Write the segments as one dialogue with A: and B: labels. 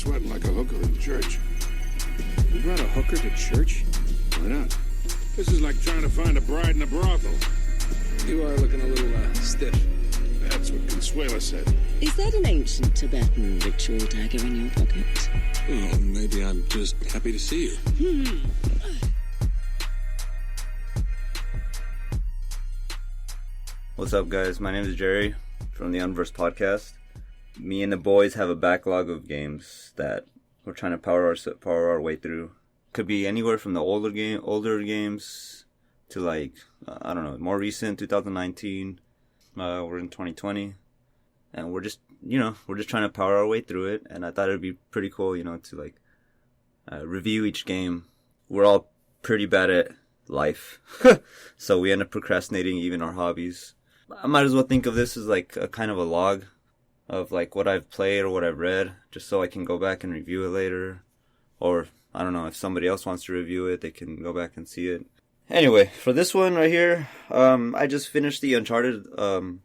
A: sweating like a hooker in church.
B: You brought a hooker to church?
A: Why not? This is like trying to find a bride in a brothel.
B: You are looking a little stiff.
A: That's what Consuela said.
C: Is that an ancient Tibetan ritual dagger in your pocket?
D: Oh, maybe I'm just happy to see you.
E: What's up, guys? My name is Gerry from the Podcast. Me and the boys have a backlog of games that we're trying to power our way through. Could be anywhere from the older games to like I don't know, more recent 2019. We're in 2020, and we're just trying to power our way through it. And I thought it'd be pretty cool, to like review each game. We're all pretty bad at life, so we end up procrastinating even our hobbies. I might as well think of this as like a kind of a log of like what I've played or what I've read, just so I can go back and review it later. Or I don't know, if somebody else wants to review it, they can go back and see it. Anyway, for this one right here, I just finished the Uncharted 2,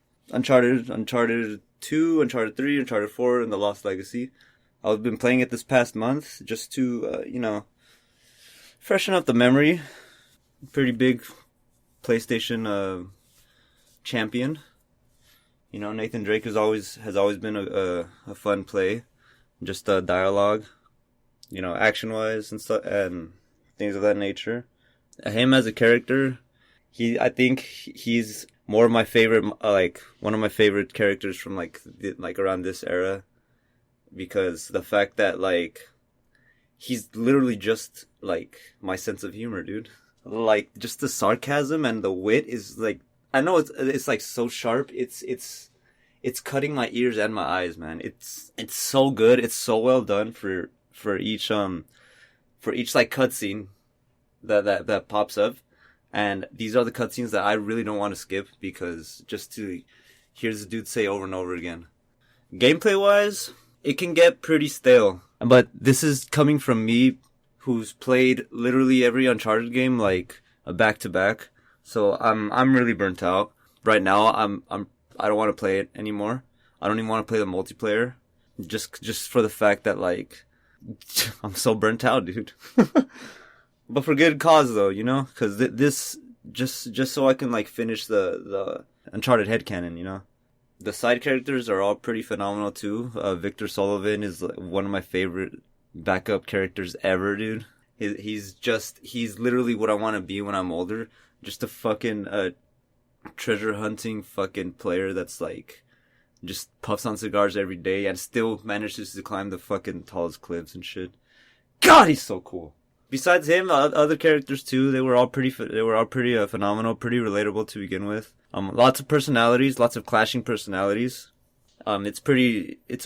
E: Uncharted 3, Uncharted 4, and The Lost Legacy. I've been playing it this past month just to, freshen up the memory. Pretty big PlayStation champion. Nathan Drake has always been a fun play. Just dialogue, action-wise and stuff, and things of that nature. Him as a character, I think he's more of my favorite, one of my favorite characters from like around this era, because the fact that he's literally just like my sense of humor, dude. Like just the sarcasm and the wit is like, I know it's like so sharp. It's cutting my ears and my eyes, man. It's so good. It's so well done for each like cutscene that pops up. And these are the cutscenes that I really don't want to skip, because just to hear this dude say over and over again. Gameplay wise, it can get pretty stale. But this is coming from me, who's played literally every Uncharted game like a back to back. So I'm really burnt out right now. I don't want to play it anymore. I don't even want to play the multiplayer, just for the fact that I'm so burnt out, dude. But for good cause though, because this just so I can finish the Uncharted headcanon, The side characters are all pretty phenomenal too. Victor Sullivan is one of my favorite backup characters ever, dude. He's literally what I want to be when I'm older. Just a fucking treasure hunting fucking player that's just puffs on cigars every day and still manages to climb the fucking tallest cliffs and shit. God, he's so cool. Besides him, other characters too, they were all pretty phenomenal, pretty relatable to begin with. Lots of personalities, lots of clashing personalities. It's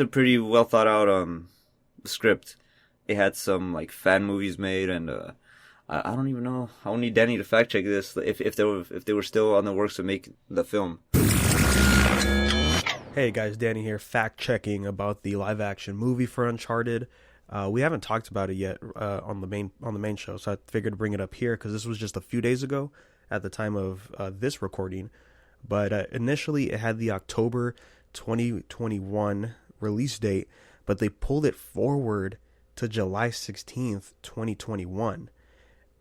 E: a pretty well thought out script. It had some fan movies made, and I don't even know. I will need Danny to fact check this if they were still on the works of making the film.
F: Hey guys, Danny here, fact checking about the live action movie for Uncharted. We haven't talked about it yet on the main show, so I figured to bring it up here because this was just a few days ago at the time of this recording. But initially, it had the October 2021 release date, but they pulled it forward to July 16th, 2021.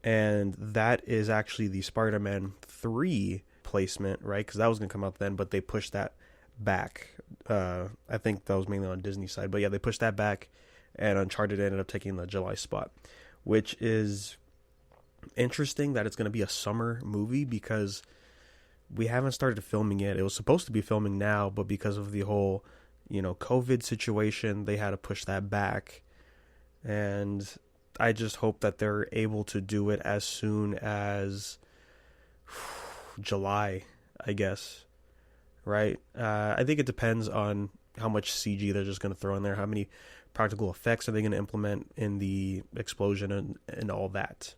F: And that is actually the Spider-Man 3 placement, right? Because that was going to come out then, but they pushed that back. I think that was mainly on Disney's side. But yeah, they pushed that back, and Uncharted ended up taking the July spot, which is interesting that it's going to be a summer movie because we haven't started filming yet. It was supposed to be filming now, but because of the whole, COVID situation, they had to push that back. And I just hope that they're able to do it as soon as July, I guess. Right? I think it depends on how much CG they're just going to throw in there. How many practical effects are they going to implement in the explosion and all that.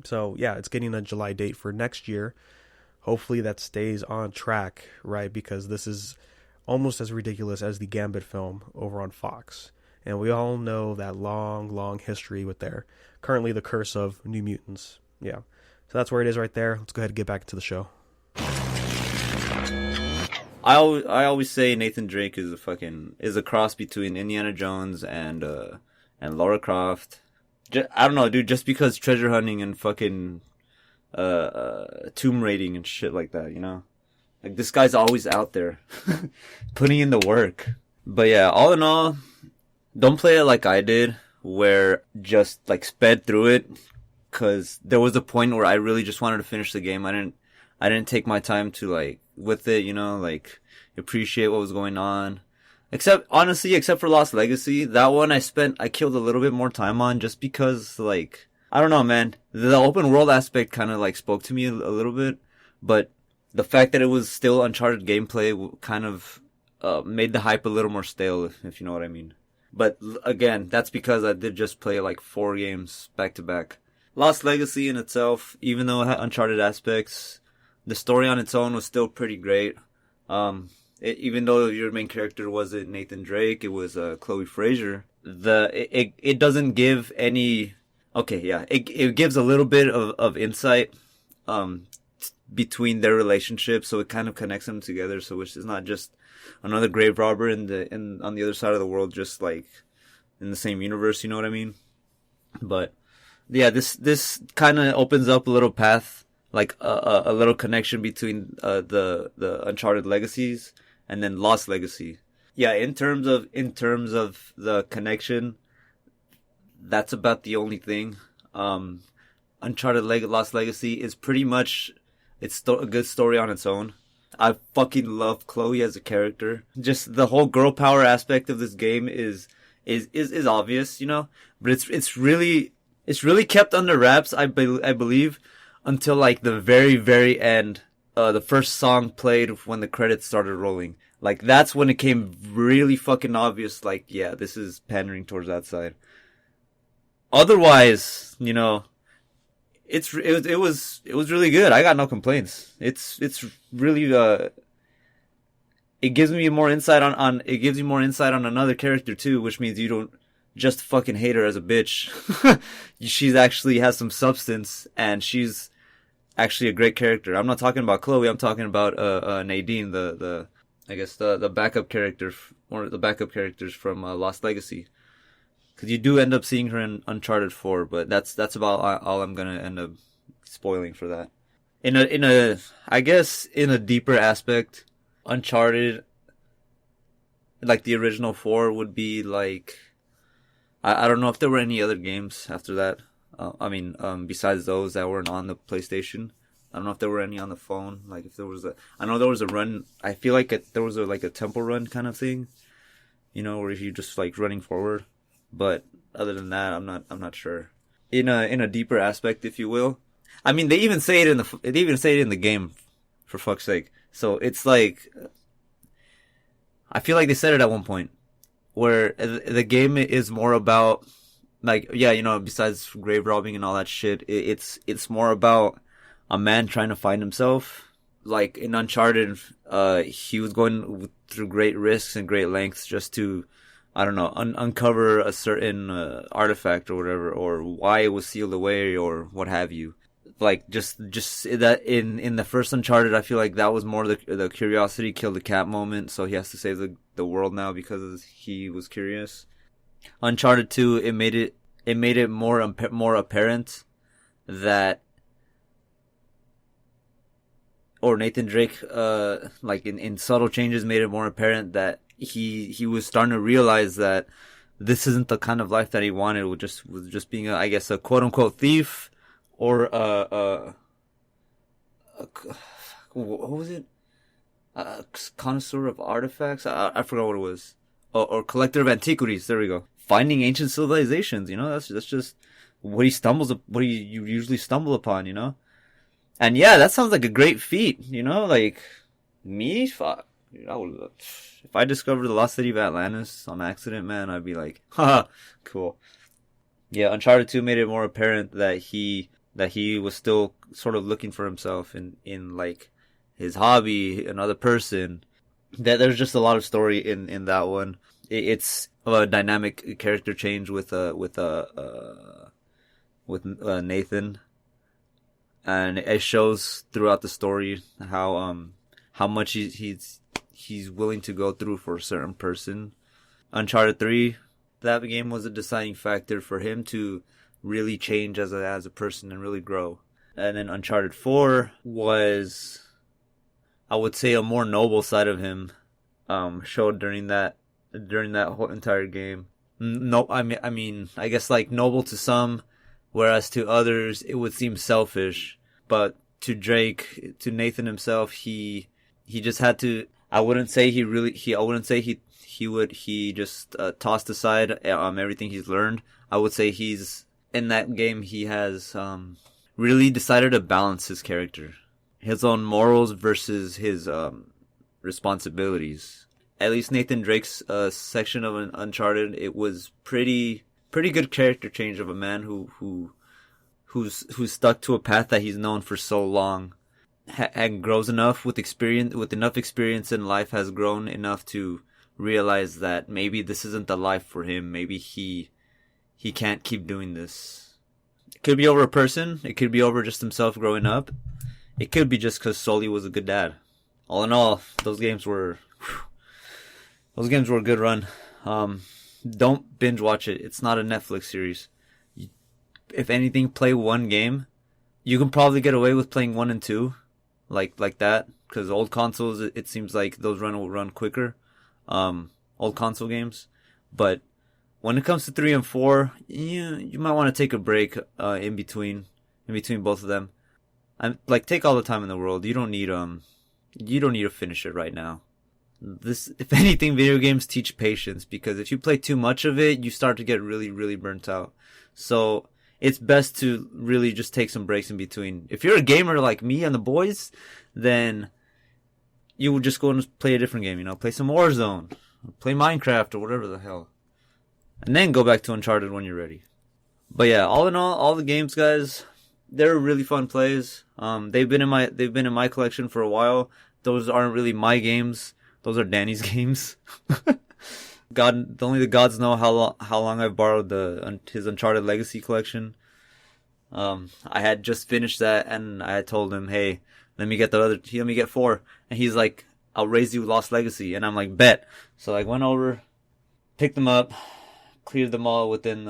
F: So, yeah, it's getting a July date for next year. Hopefully that stays on track, right? Because this is almost as ridiculous as the Gambit film over on Fox. And we all know that long history with their currently the curse of New Mutants. Yeah. So that's where it is right there. Let's go ahead and get back into the show.
E: I always say Nathan Drake is a cross between Indiana Jones and Lara Croft. I don't know, dude. Just because treasure hunting and fucking tomb raiding and shit like that, you know. Like, this guy's always out there putting in the work. But yeah, all in all, don't play it like I did, where just like sped through it, cause there was a point where I really just wanted to finish the game. I didn't take my time to like with it, you know, like appreciate what was going on. Except for Lost Legacy, that one I killed a little bit more time on, just because, like, I don't know, man. The open world aspect kind of like spoke to me a little bit, but the fact that it was still Uncharted gameplay kind of made the hype a little more stale, if you know what I mean. But again, that's because I did just play like 4 games back to back. Lost Legacy in itself, even though it had Uncharted aspects, the story on its own was still pretty great. Even though your main character wasn't Nathan Drake, it was Chloe Fraser. It doesn't give any. Okay, yeah, it gives a little bit of insight between their relationship, so it kind of connects them together. So which is not just another grave robber on the other side of the world, just like in the same universe. You know what I mean? But yeah, this kind of opens up a little path, like a little connection between the Uncharted legacies and then Lost Legacy. Yeah, in terms of the connection, that's about the only thing. Uncharted Lost Legacy is pretty much a good story on its own. I fucking love Chloe as a character. Just the whole girl power aspect of this game is obvious, you know, but it's really kept under wraps. I believe until like the very, very end. The first song played when the credits started rolling. Like, that's when it came really fucking obvious, like, yeah, this is pandering towards that side. Otherwise, you know, it was really good. I got no complaints. It's really, it gives me more insight on another character too, which means you don't just fucking hate her as a bitch. She's actually has some substance, and she's actually a great character. I'm not talking about Chloe. I'm talking about Nadine, the backup character, one of the backup characters from Lost Legacy. Because you do end up seeing her in Uncharted 4, but that's about all I'm gonna end up spoiling for that. In a deeper aspect, Uncharted, like the original 4, would be like, I don't know if there were any other games after that. Besides those that weren't on the PlayStation. I don't know if there were any on the phone. Like, if there was I know there was a run. I feel like there was a temple run kind of thing, you know, where if you just like running forward. But other than that, I'm not sure. In a deeper aspect, if you will. I mean, they even say it in the game, for fuck's sake. So it's like, I feel like they said it at one point, where the game is more about, like, yeah, you know, besides grave robbing and all that shit, it's more about a man trying to find himself. Like in Uncharted, he was going through great risks and great lengths just to, I don't know, uncover a certain artifact or whatever, or why it was sealed away or what have you. Like, just that in the first Uncharted, I feel like that was more the curiosity killed the cat moment. So he has to save the world now because he was curious. Uncharted 2, it made it more apparent that, or Nathan Drake, like in subtle changes, made it more apparent that he was starting to realize that this isn't the kind of life that he wanted. With just being a quote unquote thief, or what was it? A connoisseur of artifacts. I forgot what it was. Or collector of antiquities. There we go. Finding ancient civilizations. You know, that's just what you usually stumble upon. You know, and yeah, that sounds like a great feat. You know, like me, fuck. If I discovered the lost city of Atlantis on accident, man, I'd be like, haha, cool. Yeah, Uncharted 2 made it more apparent that he was still sort of looking for himself in like his hobby, another person. That there's just a lot of story in that one. It's a dynamic character change with Nathan, and it shows throughout the story how much he's willing to go through for a certain person. Uncharted 3, that game was a deciding factor for him to really change as a person and really grow. And then Uncharted 4 was, I would say, a more noble side of him showed during that whole entire game. No, I mean, I guess like noble to some, whereas to others it would seem selfish. But to Drake, to Nathan himself, he just had to. I wouldn't say he just tossed aside everything he's learned. I would say he's in that game. He has really decided to balance his character, his own morals versus his responsibilities. At least Nathan Drake's section of Uncharted, it was pretty good character change of a man who's stuck to a path that he's known for so long, and grows enough with enough experience in life, has grown enough to realize that maybe this isn't the life for him. Maybe he can't keep doing this. It could be over a person. It could be over just himself growing up. It could be just because Sully was a good dad. All in all, those games were a good run. Don't binge watch it. It's not a Netflix series. If anything, play one game. You can probably get away with playing 1 and 2, like that, because old consoles, it seems like those will run quicker. Old console games, but when it comes to 3 and 4, you might want to take a break in between both of them. Take all the time in the world. You don't need to finish it right now. If anything, video games teach patience, because if you play too much of it, you start to get really, really burnt out. So it's best to really just take some breaks in between. If you're a gamer like me and the boys, then you would just go and play a different game, play some Warzone, play Minecraft or whatever the hell. And then go back to Uncharted when you're ready. But yeah, all in all the games, guys, they're really fun plays. They've been in my collection for a while. Those aren't really my games. Those are Danny's games. Only the gods know how long I've borrowed his Uncharted Legacy collection. I had just finished that, and I had told him, hey, let me get 4. And he's like, I'll raise you Lost Legacy. And I'm like, bet. So I went over, picked them up, cleared them all within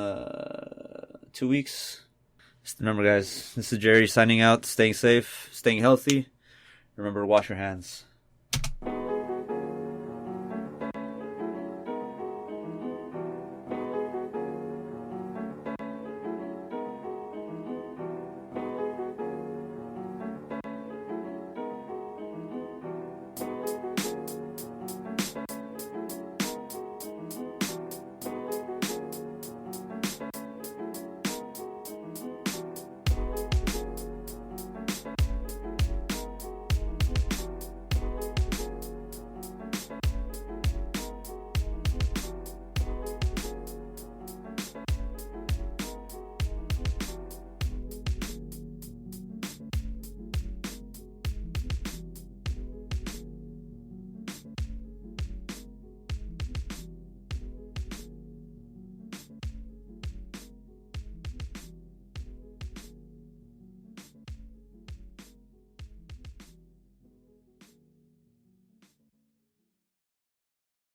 E: 2 weeks. Just remember, guys, this is Gerry signing out, staying safe, staying healthy. Remember to wash your hands.